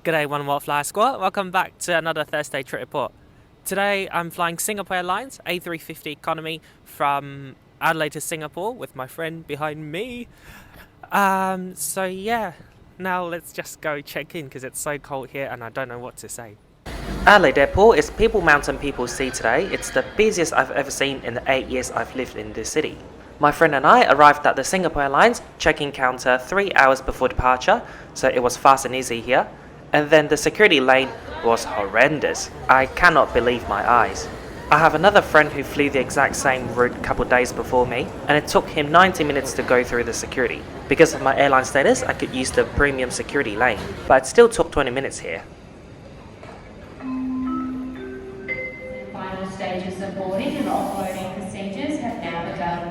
G'day OWFsquad, welcome back to another Thursday trip report. Today I'm flying Singapore Airlines A350 economy from Adelaide to Singapore with my friend behind me. So yeah, now let's just go check in because it's so cold here and I don't know what to say. Adelaide Airport is People Mountain People See today. It's the busiest I've ever seen in the 8 years I've lived in this city. My friend and I arrived at the Singapore Airlines check-in counter 3 hours before departure, so it was fast and easy here. And then the security lane was horrendous. I cannot believe my eyes. I have another friend who flew the exact same route a couple days before me, and it took him 90 minutes to go through the security. Because of my airline status, I could use the premium security lane, but it still took 20 minutes here. Final stages of boarding and offloading procedures have now begun.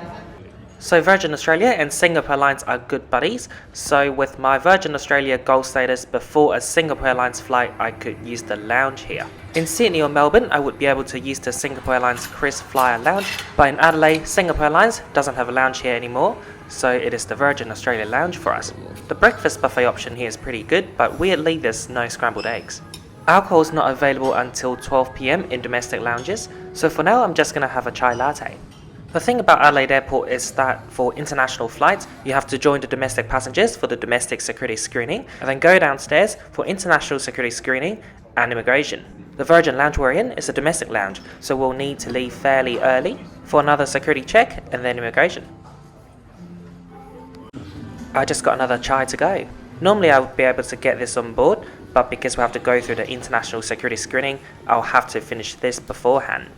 So Virgin Australia and Singapore Airlines are good buddies, so with my Virgin Australia Gold status before a Singapore Airlines flight, I could use the lounge here. In Sydney or Melbourne, I would be able to use the Singapore Airlines Chris Flyer lounge, but in Adelaide, Singapore Airlines doesn't have a lounge here anymore, so it is the Virgin Australia lounge for us. The breakfast buffet option here is pretty good, but weirdly there's no scrambled eggs. Alcohol is not available until 12 PM in domestic lounges, so for now I'm just gonna have a chai latte. The thing about Adelaide Airport is that for international flights, you have to join the domestic passengers for the domestic security screening and then go downstairs for international security screening and immigration. The Virgin lounge we're in is a domestic lounge, so we'll need to leave fairly early for another security check and then immigration. I just got another chai to go. Normally I would be able to get this on board, but because we have to go through the international security screening, I'll have to finish this beforehand.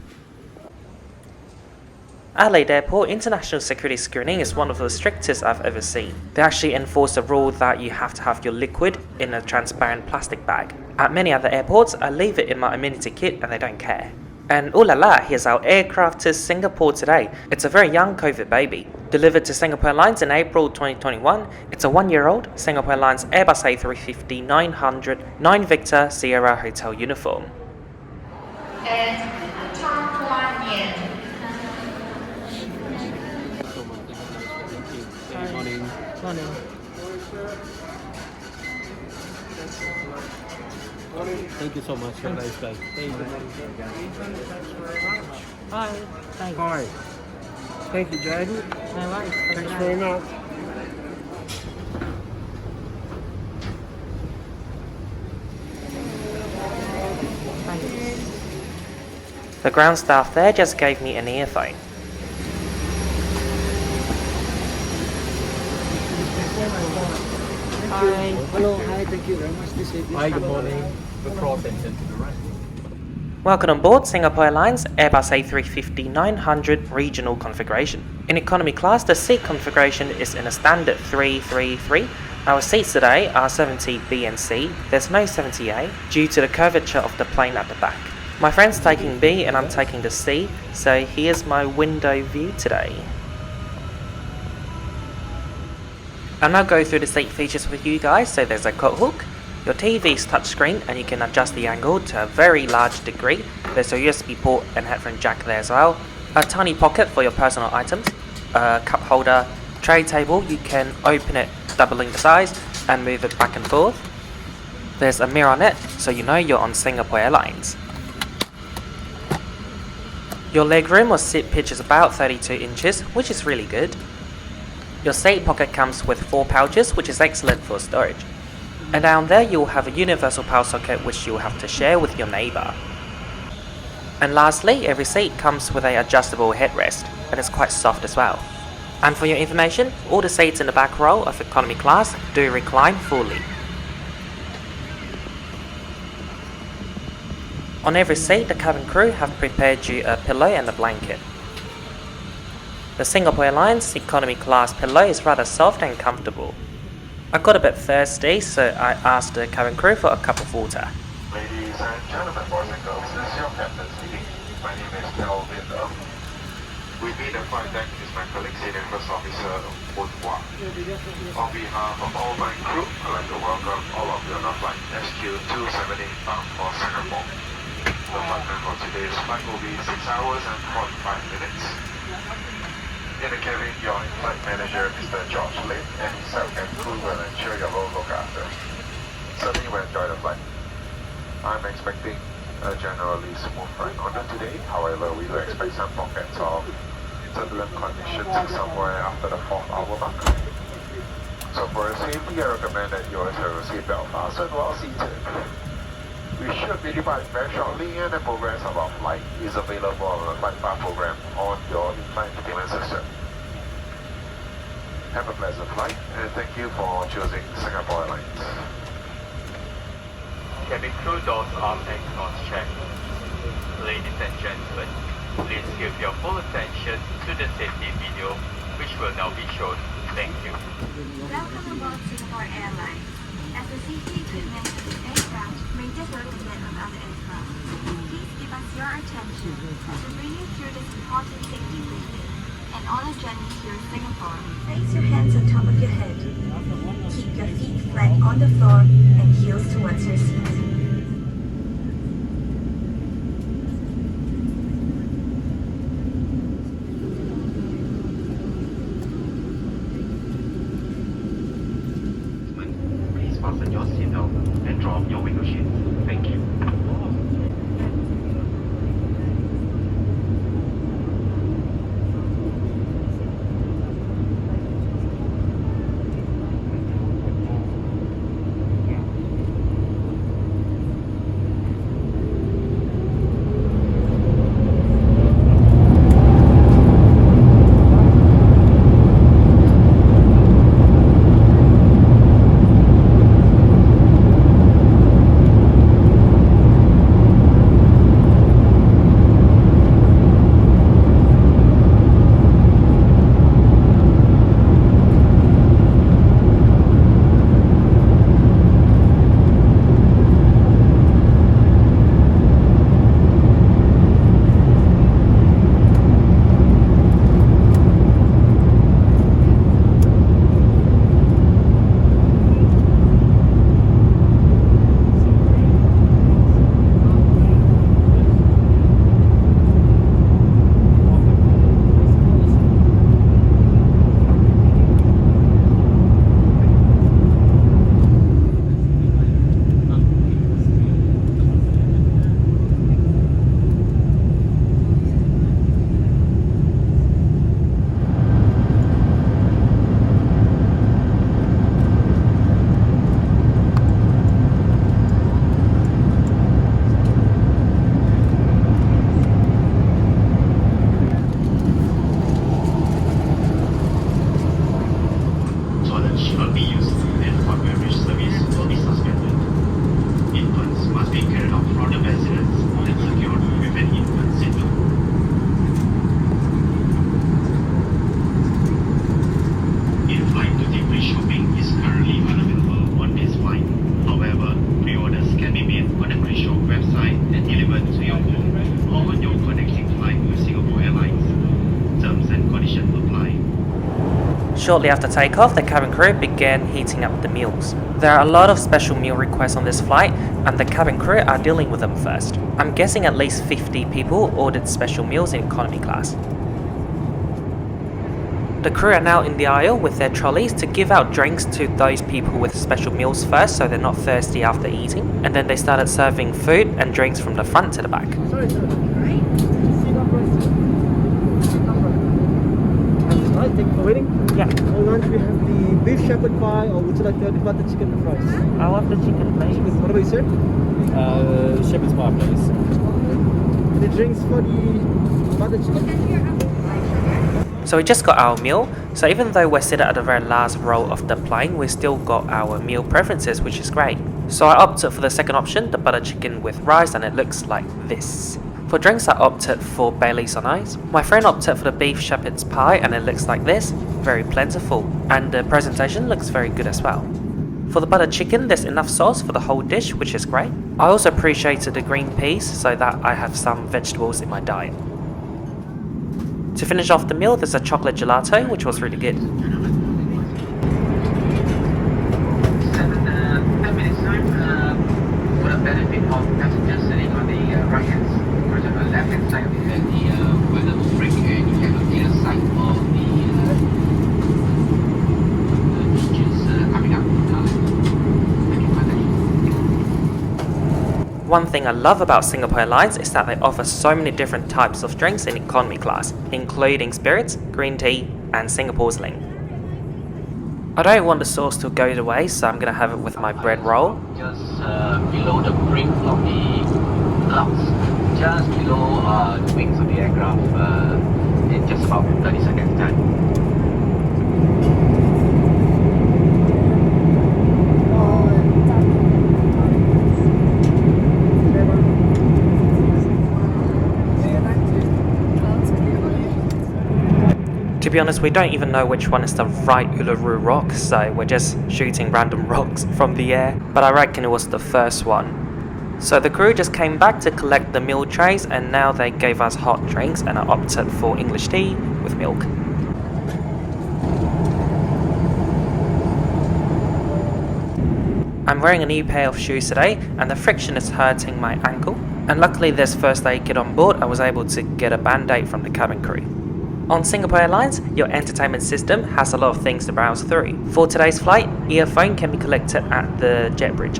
Adelaide Airport international security screening is one of the strictest I've ever seen. They actually enforce a rule that you have to have your liquid in a transparent plastic bag. At many other airports, I leave it in my amenity kit and they don't care. And ooh la la, here's our aircraft to Singapore today. It's a very young COVID baby. Delivered to Singapore Airlines in April 2021, it's a 1-year-old Singapore Airlines Airbus A350-900 9 Victor Sierra Hotel uniform. And top 1 yen. Morning. Thank you so much. You're a nice guy. Thank you. Bye. Thanks. Hi. Thank you, Jaden. No worries. Thanks very much. The ground staff there just gave me an earphone. Hi. Hello. Hi. Thank you very much. This is Hi, good morning. The cross engine to the right. Welcome on board Singapore Airlines Airbus A350-900 regional configuration. In economy class, the seat configuration is in a standard 333. Our seats today are 70B and C. There's no 70A due to the curvature of the plane at the back. My friend's taking B and I'm taking the C, so here's my window view today. I'll now go through the seat features with you guys. So there's a coat hook, your TV's touchscreen and you can adjust the angle to a very large degree. There's a USB port and headphone jack there as well. A tiny pocket for your personal items, a cup holder, tray table, you can open it doubling the size and move it back and forth. There's a mirror on it so you know you're on Singapore Airlines. Your legroom or seat pitch is about 32 inches, which is really good. Your seat pocket comes with 4 pouches, which is excellent for storage. And down there you'll have a universal power socket which you'll have to share with your neighbour. And lastly, every seat comes with an adjustable headrest, and it's quite soft as well. And for your information, all the seats in the back row of economy class do recline fully. On every seat, the cabin crew have prepared you a pillow and a blanket. The Singapore Airlines economy class pillow is rather soft and comfortable. I got a bit thirsty, so I asked the cabin crew for a cup of water. Ladies and gentlemen, boys and girls, this is your captain speaking. My name is Melvin. With me, the flight deck is my colleague, Senior First Officer Boon Hua. On behalf of all my crew, I'd like to welcome all of you on our flight SQ278 bound for Singapore. The flight time for today's flight will be 6 hours and 45 minutes. In the cabin, your flight manager, Mr. George Lin, and himself and crew will ensure your well looked after. Certainly will enjoy the flight. I'm expecting a generally smooth ride on it today. However, we do expect some pockets of turbulent conditions somewhere after the 4th hour mark. So for your safety, I recommend that you always have your seatbelt fastened while seated. We should be departing very shortly, and the progress of our flight is available on the flight bar program on your in-flight entertainment system. Have a pleasant flight, and thank you for choosing Singapore Airlines. Cabin crew doors up and cross check. Ladies and gentlemen, please give your full attention to the safety video, which will now be shown. Thank you. Welcome aboard Singapore Airlines. As the safety equipment in this aircraft may differ compared with other aircraft, please give us your attention as we bring you through this important safety briefing. And on a journey through Singapore, place your hands on top of your head. Keep your feet flat on the floor and heels towards your seat. Please fasten your seatbelt and drop your window shade. Thank you. Shortly after takeoff, the cabin crew began heating up the meals. There are a lot of special meal requests on this flight, and the cabin crew are dealing with them first. I'm guessing at least 50 people ordered special meals in economy class. The crew are now in the aisle with their trolleys to give out drinks to those people with special meals first, so they're not thirsty after eating. And then they started serving food and drinks from the front to the back. Sorry, sir. Alright, thank you for waiting. Yeah, For lunch, we have the beef shepherd pie, or would you like the butter chicken and fries? I want the chicken, please. What about you, sir? Shepherd's pie, please. The drinks for the butter chicken? So we just got our meal. So even though we're sitting at the very last row of the plane, we still got our meal preferences, which is great. So I opted for the second option, the butter chicken with rice, and it looks like this. For drinks, I opted for Baileys on ice. My friend opted for the beef shepherd's pie, and it looks like this, very plentiful, and the presentation looks very good as well. For the butter chicken, there's enough sauce for the whole dish, which is great. I also appreciated the green peas so that I have some vegetables in my diet. To finish off the meal, there's a chocolate gelato, which was really good. 10 minutes time, for the benefit of passengers sitting on the right hand, for example, left hand side of the weather break, and you have a clear sight of the beaches coming up. Thank you for that. One thing I love about Singapore Airlines is that they offer so many different types of drinks in economy class, including spirits, green tea, and Singapore Sling. I don't want the sauce to go to waste, so I'm gonna have it with my bread roll. Just below the brink of the clouds, just below the wings of the aircraft, in just about 30 seconds time. To be honest, we don't even know which one is the right Uluru rock, so we're just shooting random rocks from the air, but I reckon it was the first one. So the crew just came back to collect the meal trays, and now they gave us hot drinks, and I opted for English tea with milk. I'm wearing a new pair of shoes today, and the friction is hurting my ankle, and luckily this first aid kit on board, I was able to get a band-aid from the cabin crew. On Singapore Airlines, your entertainment system has a lot of things to browse through. For today's flight, earphone can be collected at the jet bridge.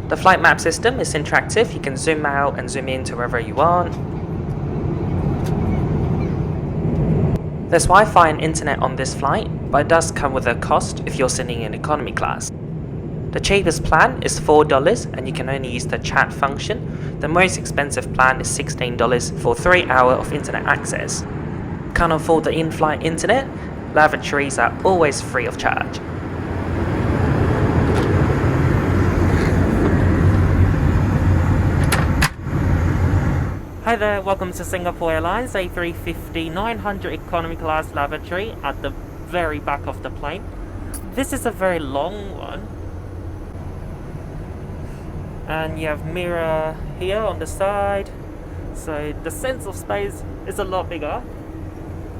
The flight map system is interactive, you can zoom out and zoom in to wherever you want. There's Wi-Fi and internet on this flight, but it does come with a cost if you're sitting in economy class. The cheapest plan is $4 and you can only use the chat function. The most expensive plan is $16 for 3 hours of internet access. Can't afford the in-flight internet? Lavatories are always free of charge. Hi there, welcome to Singapore Airlines A350-900 economy class lavatory at the very back of the plane. This is a very long one. And you have mirror here on the side, so the sense of space is a lot bigger.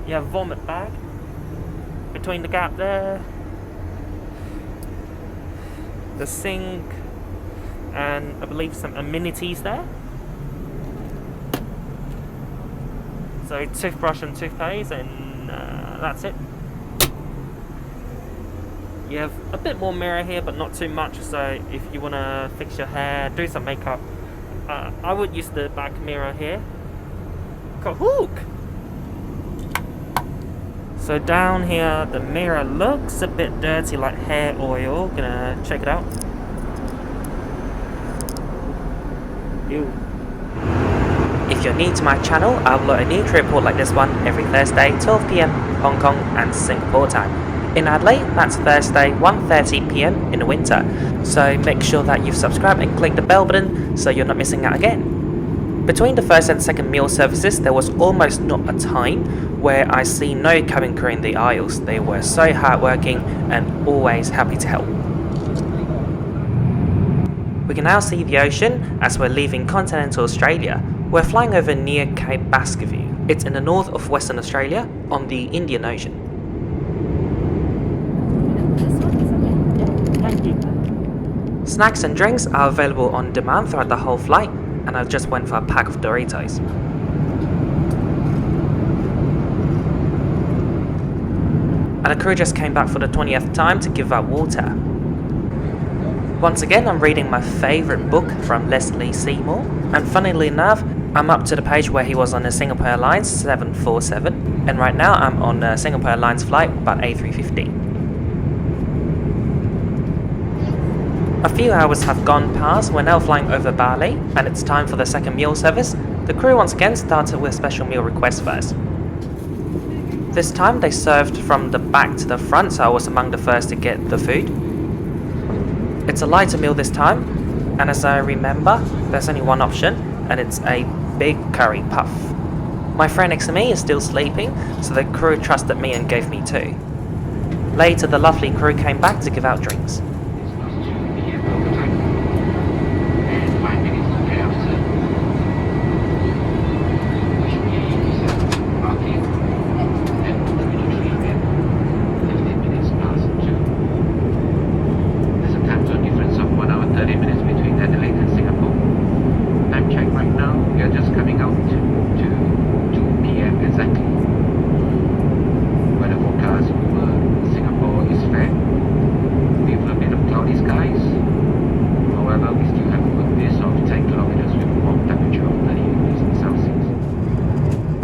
You have vomit bag between the gap there, the sink, and I believe some amenities there. So toothbrush and toothpaste, and that's it. You have a bit more mirror here, but not too much, so if you want to fix your hair, do some makeup, I would use the back mirror here. Kahook! So down here, the mirror looks a bit dirty, like hair oil. Gonna check it out. Ew. If you're new to my channel, I upload a new trip report like this one every Thursday, 12 PM, Hong Kong and Singapore time. In Adelaide, that's Thursday, 1:30 PM in the winter. So make sure that you've subscribed and click the bell button so you're not missing out again. Between the first and second meal services, there was almost not a time where I see no cabin crew in the aisles. They were so hardworking and always happy to help. We can now see the ocean as we're leaving continental Australia. We're flying over near Cape Baskerville. It's in the north of Western Australia on the Indian Ocean. Snacks and drinks are available on demand throughout the whole flight, and I just went for a pack of Doritos. And the crew just came back for the 20th time to give out water. Once again, I'm reading my favourite book from Leslie Seymour, and funnily enough, I'm up to the page where he was on the Singapore Airlines 747, and right now I'm on a Singapore Airlines flight, but A350. A few hours have gone past, we're now flying over Bali, and it's time for the second meal service. The crew once again started with special meal requests first. This time they served from the back to the front, so I was among the first to get the food. It's a lighter meal this time, and as I remember, there's only one option, and it's a big curry puff. My friend next to me is still sleeping, so the crew trusted me and gave me two. Later, the lovely crew came back to give out drinks. Weather forecast over Singapore is fair with a bit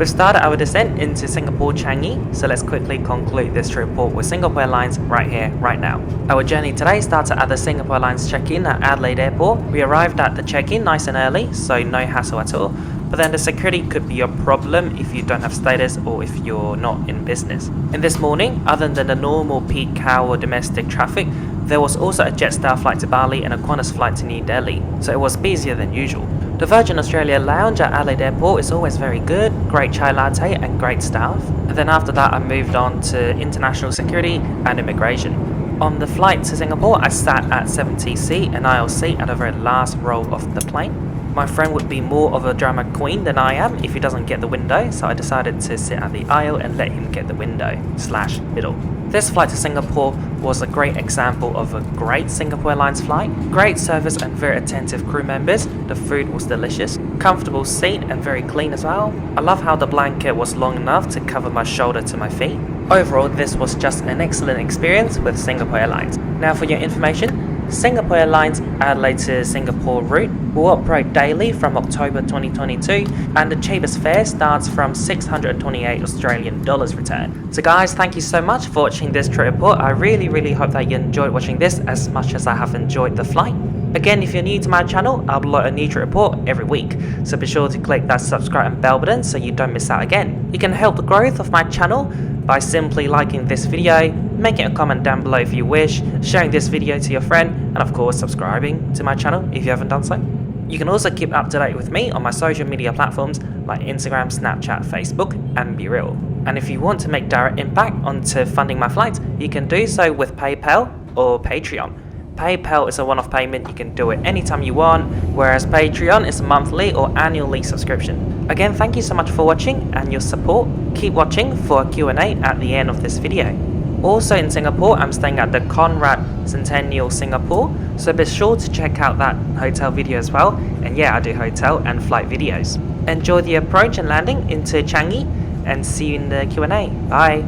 We've started our descent into Singapore Changi, so let's quickly conclude this trip report with Singapore Airlines right here, right now. Our journey today started at the Singapore Airlines check-in at Adelaide Airport. We arrived at the check-in nice and early, so no hassle at all. But then the security could be a problem if you don't have status or if you're not in business. And this morning, other than the normal peak hour domestic traffic, there was also a Jetstar flight to Bali and a Qantas flight to New Delhi, so it was busier than usual. The Virgin Australia lounge at Adelaide Airport is always very good, great chai latte and great staff. And then after that I moved on to international security and immigration. On the flight to Singapore, I sat at 70C and aisle seat at the very last row of the plane. My friend would be more of a drama queen than I am if he doesn't get the window, so I decided to sit at the aisle and let him get the window/middle. This flight to Singapore was a great example of a great Singapore Airlines flight. Great service and very attentive crew members. The food was delicious. Comfortable seat and very clean as well. I love how the blanket was long enough to cover my shoulder to my feet. Overall, this was just an excellent experience with Singapore Airlines. Now for your information, Singapore Airlines Adelaide to Singapore route will operate daily from October 2022 and the cheapest fare starts from 628 Australian dollars return. So guys, thank you so much for watching this trip report. I really hope that you enjoyed watching this as much as I have enjoyed the flight. Again, if you're new to my channel, I upload a new trip report every week, so be sure to click that subscribe and bell button so you don't miss out again. You can help the growth of my channel by simply liking this video, making a comment down below if you wish, sharing this video to your friend, and of course subscribing to my channel if you haven't done so. You can also keep up to date with me on my social media platforms like Instagram, Snapchat, Facebook, and BeReal. And if you want to make direct impact onto funding my flights, you can do so with PayPal or Patreon. PayPal is a one-off payment, you can do it anytime you want, whereas Patreon is a monthly or annually subscription. Again, thank you so much for watching and your support. Keep watching for a Q&A at the end of this video. Also in Singapore, I'm staying at the Conrad Centennial Singapore, so be sure to check out that hotel video as well. And yeah, I do hotel and flight videos. Enjoy the approach and landing into Changi and see you in the Q&A. Bye!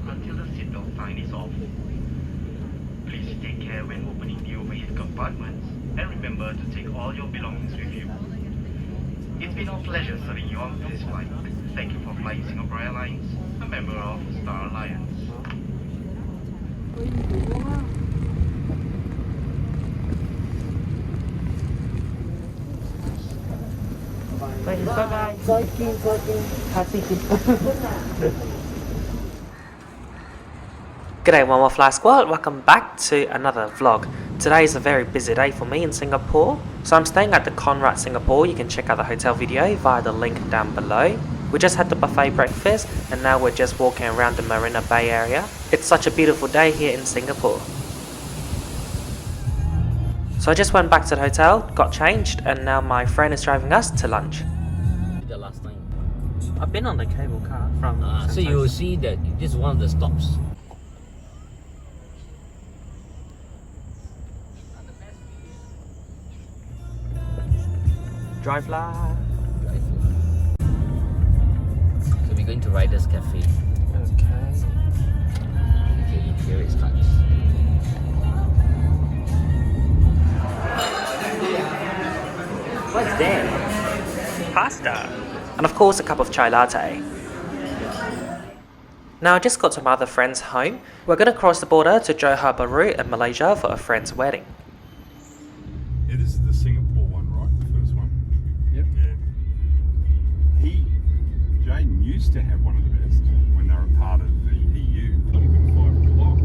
Until the seatbelt sign is off. Please take care when opening the overhead compartments and remember to take all your belongings with you. It's been our pleasure serving you on this flight. Thank you for flying Singapore Airlines, a member of Star Alliance. Bye-bye. G'day YPAD, welcome back to another vlog. Today is a very busy day for me in Singapore. So I'm staying at the Conrad Singapore. You can check out the hotel video via the link down below. We just had the buffet breakfast and now we're just walking around the Marina Bay area. It's such a beautiful day here in Singapore. So I just went back to the hotel, got changed, and now my friend is driving us to lunch. The last time. I've been on the cable car from. So you will see that this is one of the stops. Drive la. So we're going to Riders Cafe. Okay. Okay, here it starts. What's that? Pasta. And of course a cup of chai latte. Now I just got some other friends home. We're going to cross the border to Johor Bahru in Malaysia for a friend's wedding. Yeah, this is the Singapore one, right? The first one? Yep. Yeah. Jaden used to have one of the best when they were a part of the EU. Not even 5 o'clock.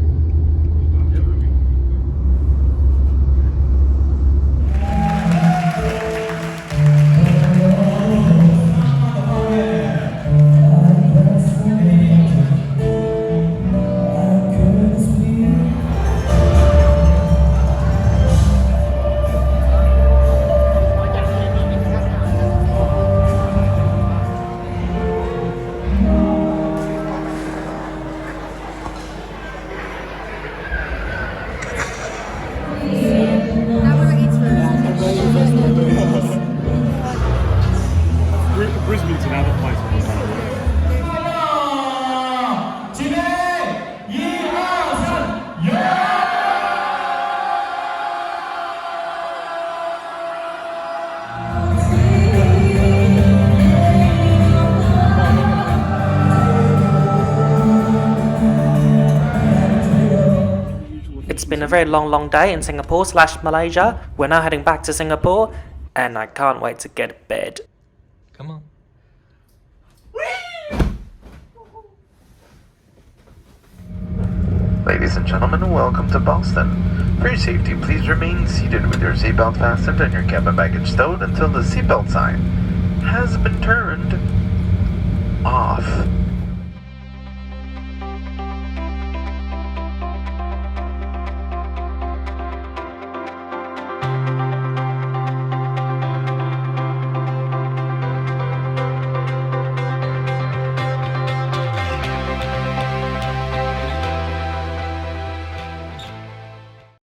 Brisbane's another place where we've done it. It's been a very long day in Singapore / Malaysia. We're now heading back to Singapore and I can't wait to get to bed. Come on. Ladies and gentlemen, welcome to Boston. For your safety, please remain seated with your seatbelt fastened and your cabin baggage stowed until the seatbelt sign has been turned off.